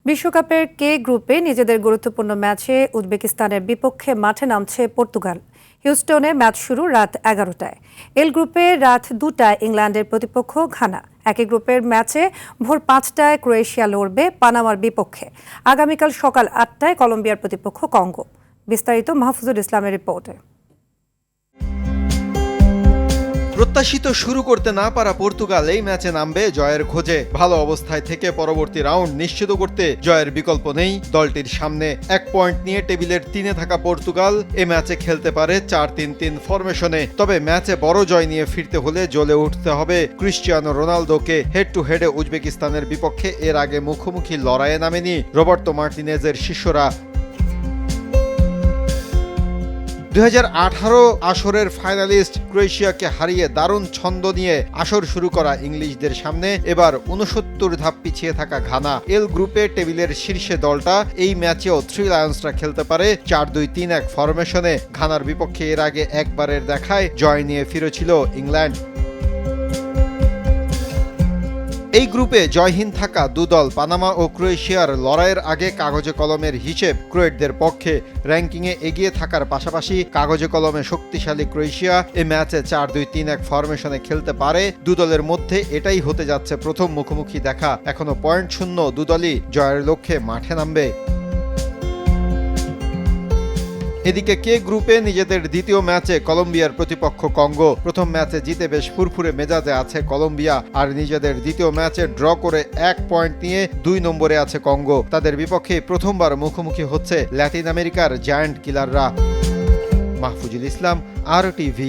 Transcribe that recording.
বিশ্বকাপের কে গ্রুপে নিজেদের গুরুত্বপূর্ণ ম্যাচে উজবেকিস্তানের বিপক্ষে মাঠে নামছে পর্তুগাল। হিউস্টনে ম্যাচ শুরু রাত 11টায়। এল গ্রুপে রাত 2টায় ইংল্যান্ডের প্রতিপক্ষ ঘানা। একই গ্রুপের ম্যাচে ভোর 5টায় ক্রোয়েশিয়া লড়বে পানামার বিপক্ষে। আগামীকাল সকাল 8টায় কলম্বিয়ার প্রতিপক্ষ কঙ্গো। বিস্তারিত মাহফুজুল ইসলামের রিপোর্টে। প্রত্যাশিত শুরু করতে না পারা পর্তুগাল এই ম্যাচে নামবে জয়ের খোঁজে। ভালো অবস্থায় থেকে পরবর্তী রাউন্ড নিশ্চিত করতে জয়ের বিকল্প নেই দলটির সামনে। 1 পয়েন্ট নিয়ে টেবিলের 3-এ থাকা পর্তুগাল এ ম্যাচে খেলতে পারে 4-3-3 ফরমেশনে। তবে ম্যাচে বড় জয় নিয়ে ফিরতে হলে জ্বলে উঠতে হবে ক্রিশ্চিয়ানো রোনালদোকে। হেড টু হেডে উজবেকিস্তানের বিপক্ষে এর আগে মুখোমুখি লড়াইয়ে নামেনি রবার্তো মার্টিনেজের শিষ্যরা। 2018 আসরের ফাইনালিস্ট ক্রোয়েশিয়াকে হারিয়ে দারুণ ছন্দ নিয়ে আসর শুরু করা ইংলিশদের সামনে এবার 69 ধাপ পিছিয়ে থাকা ঘানা। এল গ্রুপে টেবিলের শীর্ষে দলটা এই ম্যাচেও থ্রি লায়ন্সরা খেলতে পারে 4-2-3-1 ফরমেশনে। ঘানার বিপক্ষে এর আগে একবারের দেখায় জয় নিয়ে ফিরেছিল ইংল্যান্ড। এই গ্রুপে জয়হীন থাকা দুদল পানামা ও ক্রোয়েশিয়ার লড়াইয়ের আগে কাগজে কলমের হিসেব ক্রোয়েটদের পক্ষে। র্যাঙ্কিংয়ে এগিয়ে থাকার পাশাপাশি কাগজে কলমে শক্তিশালী ক্রোয়েশিয়া এ ম্যাচে 4-2-3-1 ফরমেশনে খেলতে পারে। দুদলের মধ্যে এটাই হতে যাচ্ছে প্রথম মুখোমুখি দেখা। এখনো পয়েন্ট শূন্য দুদলই জয়ের লক্ষ্যে মাঠে নামবে। এদিকে কে গ্রুপে নিজেদের দ্বিতীয় ম্যাচে কলম্বিয়ার প্রতিপক্ষ কঙ্গো। প্রথম ম্যাচে জিতে বেশ ফুরফুরে মেজাজে আছে কলম্বিয়া, আর নিজেদের দ্বিতীয় ম্যাচে ড্র করে 1 পয়েন্ট নিয়ে 2 নম্বরে আছে কঙ্গো। তাদের বিপক্ষে প্রথমবার মুখোমুখি হচ্ছে ল্যাটিন আমেরিকার জায়ান্ট কিলাররা। মাহফুজুল ইসলাম, RTV।